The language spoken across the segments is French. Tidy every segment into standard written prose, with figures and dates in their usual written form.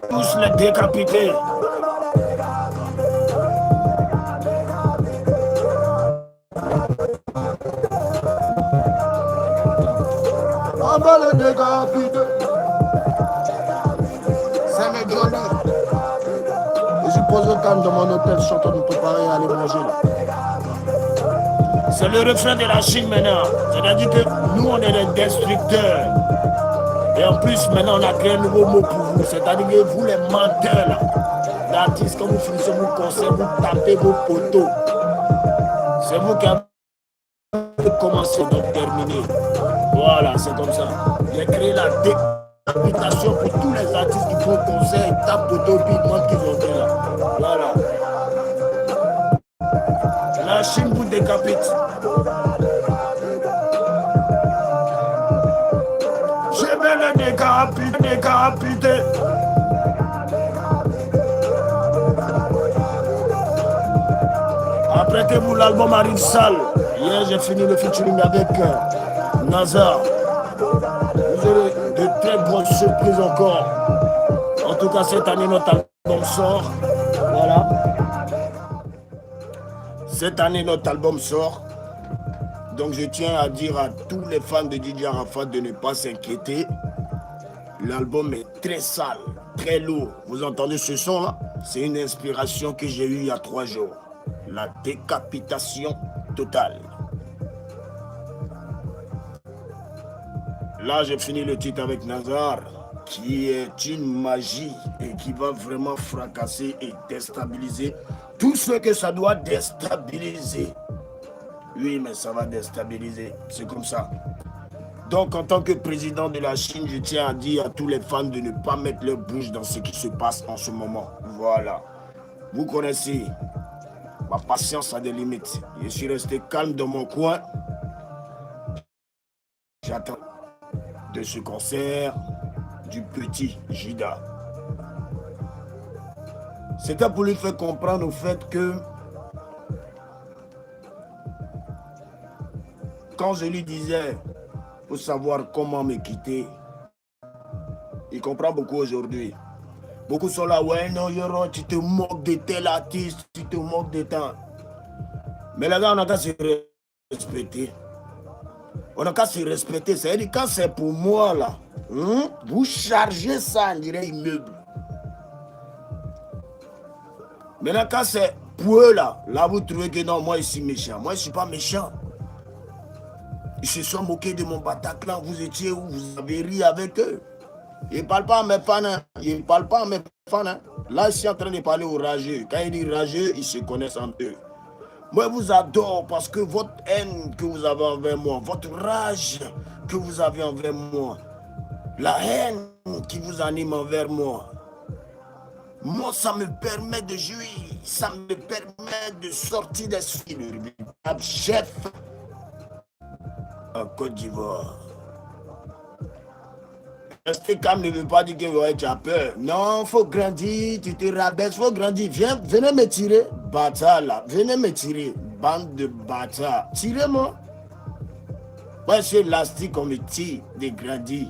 Tous les décapités. On va les décapiter. C'est les Johnny. Je suppose que quand dans mon hôtel, je suis en train de préparer à aller manger là. C'est le refrain de la Chine maintenant. C'est-à-dire que nous, on est des destructeurs. Et en plus, maintenant, on a créé un nouveau mot pour vous. C'est-à-dire que vous, les menteurs, là, l'artiste, quand vous finissez vos concerts, vous tapez vos poteaux. C'est vous qui avez commencé, donc terminé. Voilà, c'est comme ça. J'ai créé la décapitation pour tous les artistes qui font concert, ils tapent poteau, puis ils demandent qu'ils ont été là. Voilà. La Chine vous décapite. Je vais le décapiter. Apprêtez-vous, l'album arrive sale. Hier, j'ai fini le featuring avec Nazar. Vous aurez de très bonnes surprises encore. En tout cas, cette année, notre album sort. Voilà. Cette année, notre album sort. Donc, je tiens à dire à tous les fans de DJ Arafat de ne pas s'inquiéter. L'album est très sale, très lourd. Vous entendez ce son-là? C'est une inspiration que j'ai eue il y a 3 jours. La décapitation totale. Là, j'ai fini le titre avec Nazar, qui est une magie et qui va vraiment fracasser et déstabiliser tout ce que ça doit déstabiliser. Oui, mais ça va déstabiliser. C'est comme ça. Donc, en tant que président de la Chine, je tiens à dire à tous les fans de ne pas mettre leur bouche dans ce qui se passe en ce moment. Voilà. Vous connaissez. Ma patience a des limites. Je suis resté calme dans mon coin. J'attends de ce concert du petit Judas. C'était pour lui faire comprendre au fait que quand je lui disais pour savoir comment me quitter, il comprend beaucoup aujourd'hui. Beaucoup sont là, ouais, non, Yoro, tu te moques de tel artiste, tu te moques de tant. Mais les gars, on n'a qu'à se respecter. On n'a qu'à se respecter. C'est-à-dire, quand c'est pour moi, là, vous chargez ça, on dirait immeuble. Maintenant, quand c'est pour eux, là, vous trouvez que non, moi, je suis méchant. Moi, je ne suis pas méchant. Ils se sont moqués de mon Bataclan. Vous étiez où? Vous avez ri avec eux. Ils ne parlent pas à mes fans. Hein. Ils ne parlent pas à mes fans. Hein. Là, je suis en train de parler aux rageux. Quand ils disent rageux, ils se connaissent entre eux. Moi, je vous adore parce que votre haine que vous avez envers moi, votre rage que vous avez envers moi, la haine qui vous anime envers moi, moi, ça me permet de jouir, ça me permet de sortir des films. Le chef en Côte d'Ivoire. Rester calme ne veut pas dire que ouais, tu as peur. Non, il faut grandir, tu te rabaisses, il faut grandir. Venez me tirer, bâtard là. Venez me tirer, bande de bâtards. Tirez-moi. Moi, c'est élastique, on me tire de grandir.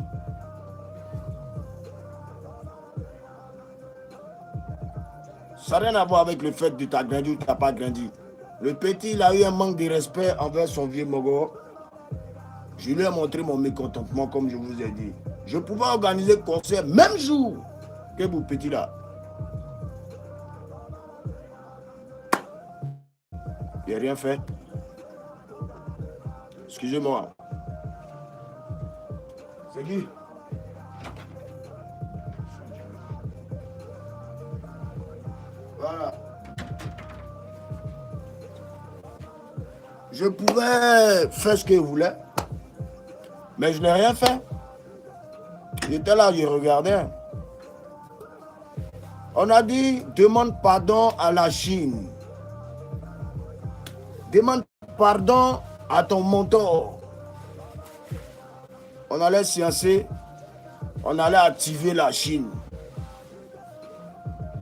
Ça n'a rien à voir avec le fait de t'as grandi ou tu n'as pas grandi. Le petit, il a eu un manque de respect envers son vieux mogo. Je lui ai montré mon mécontentement, comme je vous ai dit. Je pouvais organiser le concert même jour que vous petit là. Il n'a rien fait. Excusez-moi. C'est qui? Voilà. Je pouvais faire ce que je voulais, mais je n'ai rien fait. J'étais là, je regardais. On a dit, demande pardon à la Chine. Demande pardon à ton mentor. On allait sciencer, on allait activer la Chine.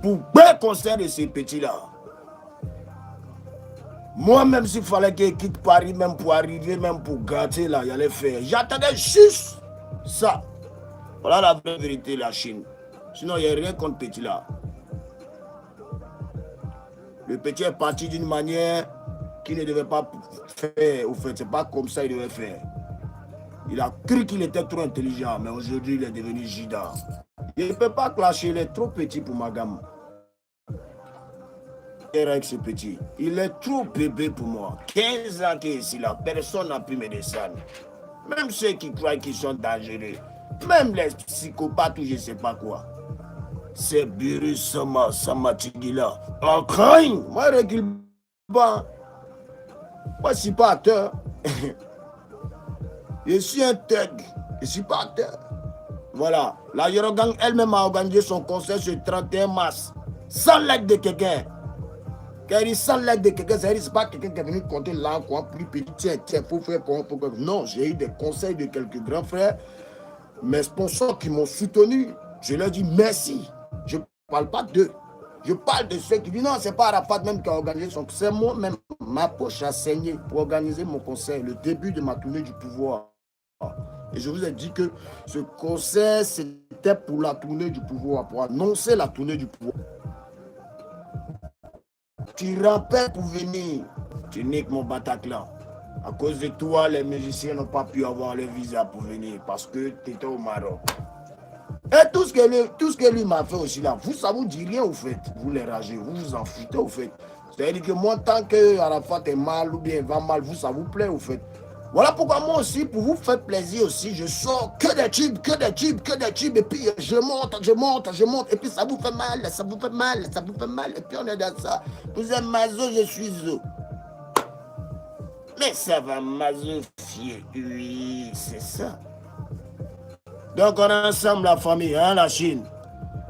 Pour bien concert de ces petits-là. Moi, même s'il fallait qu'il quitte Paris, même pour arriver, même pour gâter là, il allait faire. J'attendais juste ça. Voilà la vraie vérité, la Chine. Sinon, il n'y a rien contre Petit là. Le Petit est parti d'une manière qu'il ne devait pas faire. Au fait, c'est pas comme ça qu'il devait faire. Il a cru qu'il était trop intelligent, mais aujourd'hui, il est devenu Jida. Il ne peut pas clasher, il est trop petit pour ma gamme. Avec ce petit, il est trop bébé pour moi. 15 ans qu'il est ici là, personne n'a pu me descendre. Même ceux qui croient qu'ils sont dangereux, même les psychopathes ou je ne sais pas quoi. C'est Biru Samatigui là. En craint, moi je recule pas. Moi je suis pas acteur. Je suis un thug. Je suis pas acteur. Voilà. La Yorogang elle-même a organisé son concert ce 31 mars. Sans l'aide de quelqu'un. Quand il dit sans l'aide de quelqu'un, ça veut dire que ce n'est pas quelqu'un qui est venu compter là, quoi, plus petit, tiens, faut faire pour. Non, j'ai eu des conseils de quelques grands frères, mes sponsors qui m'ont soutenu. Je leur dis merci. Je ne parle pas d'eux. Je parle de ceux qui disent non, ce n'est pas Arafat même qui a organisé son concert. C'est moi-même, ma poche a saigné pour organiser mon concert, le début de ma tournée du pouvoir. Et je vous ai dit que ce concert, c'était pour la tournée du pouvoir, pour annoncer la tournée du pouvoir. Tu rappelles pour venir, tu niques mon Bataclan. À cause de toi, les musiciens n'ont pas pu avoir le visa pour venir parce que tu étais au Maroc. Et tout ce que lui m'a fait aussi là, ça vous dit rien au fait. Vous les ragez, vous vous en foutez au fait. C'est-à-dire que moi, tant que Arafat est mal ou bien va mal, vous, ça vous plaît au fait. Voilà pourquoi moi aussi, pour vous faire plaisir aussi, je sors que des tubes, et puis je monte, et puis ça vous fait mal, et puis on est dans ça. Vous êtes mazo, je suis zo. Mais ça va mazofier, oui, c'est ça. Donc on est ensemble la famille, hein, la Chine.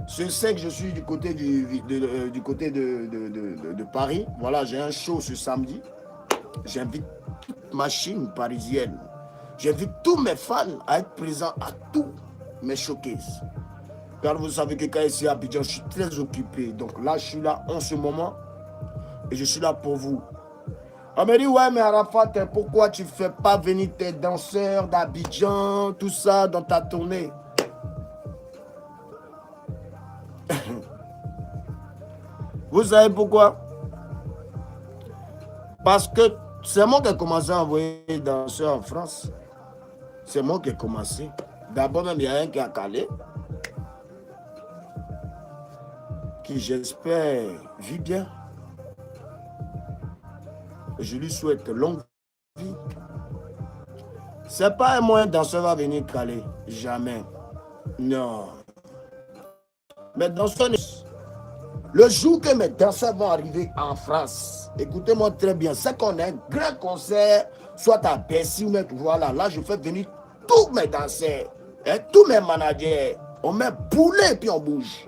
Je sais que je suis du côté de Paris. Voilà, j'ai un show ce samedi. J'invite toute ma Chine parisienne. J'invite tous mes fans à être présents à tous mes showcases. Car vous savez que quand je suis à Abidjan, je suis très occupé. Donc là, je suis là en ce moment et je suis là pour vous. On me dit, ouais, mais Arafat, pourquoi tu ne fais pas venir tes danseurs d'Abidjan, tout ça, dans ta tournée? Vous savez pourquoi? Parce que c'est moi qui ai commencé à envoyer des danseurs en France. C'est moi qui ai commencé. D'abord, même, il y a un qui a calé, qui, j'espère, vit bien. Je lui souhaite longue vie. C'est pas un moyen danseur va venir caler. Jamais. Non. Mes danseurs, le jour que mes danseurs vont arriver en France, écoutez-moi très bien, c'est qu'on a un grand concert, soit à Bercy ou même, voilà, là je fais venir tous mes danseurs, et tous mes managers. On met boulet et puis on bouge.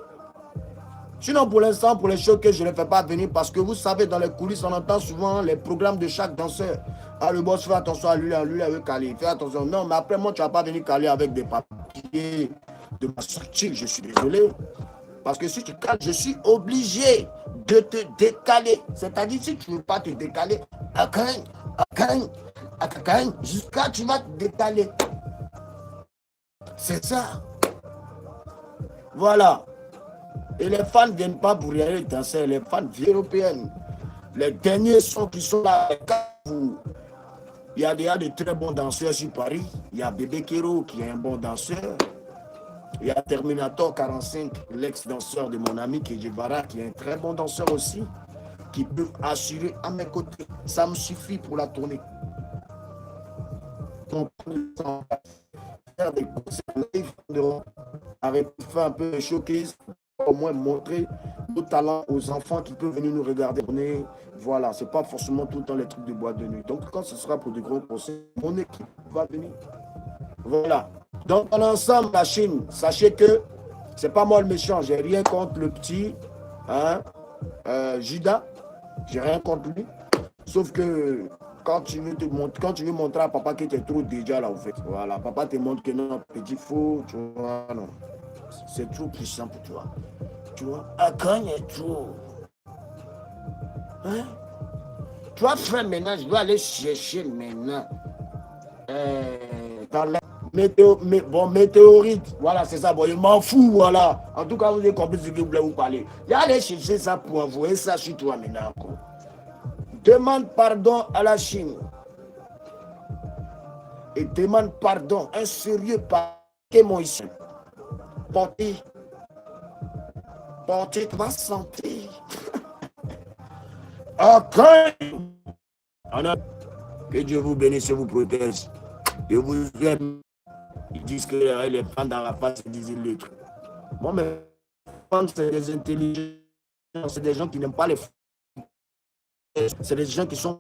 Sinon, pour l'instant, pour les shows que je ne fais pas venir, parce que vous savez, dans les coulisses, on entend souvent les programmes de chaque danseur. Ah, le boss, fais attention à lui, veut caler. Fais attention. Non, mais après, moi, tu ne vas pas venir caler avec des papiers de ma subtile. Je suis désolé. Parce que si tu cales, je suis obligé de te décaler. C'est-à-dire, si tu ne veux pas te décaler, jusqu'à tu vas te décaler. C'est ça. Voilà. Et les fans ne viennent pas pour regarder les danseurs, les fans européennes. Les derniers sons qui sont là, il y a déjà de très bons danseurs sur Paris. Il y a Bébé Kero qui est un bon danseur. Il y a Terminator 45, l'ex-danseur de mon ami Kejevara, qui est un très bon danseur aussi, qui peut assurer à mes côtés. Ça me suffit pour la tournée. Faire des concerts, arrêter de faire un peu de showcase, au moins montrer nos talents aux enfants qui peuvent venir nous regarder. Voilà, c'est pas forcément tout le temps les trucs de boîte de nuit. Donc quand ce sera pour de gros concerts, mon équipe va venir. Voilà. Donc en ensemble, la Chine, sachez que c'est pas moi le méchant, j'ai rien contre le petit, hein, Jida, j'ai rien contre lui. Sauf que quand tu veux montrer à papa que tu es trop déjà là, en fait. Voilà, papa te montre que non, petit faux, tu vois, non. C'est trop puissant pour toi. Tu vois, quand il est trop. Hein? Tu vas faire maintenant, je dois aller chercher maintenant. Météorite. Voilà, c'est ça. Bon, je m'en fous, voilà. En tout cas, vous avez compris ce que je voulais vous parler. Et allez chercher ça pour envoyer ça sur toi maintenant. Demande pardon à la Chine. Et demande pardon. Un sérieux pardon. Mon ici. Portez ta santé. Ok. Que Dieu vous bénisse et vous protège. Je vous aime. Ils disent que les fans dans la face, ils disent les trucs. Moi, mes fans, c'est des intelligents. C'est des gens qui n'aiment pas les fans. C'est des gens qui sont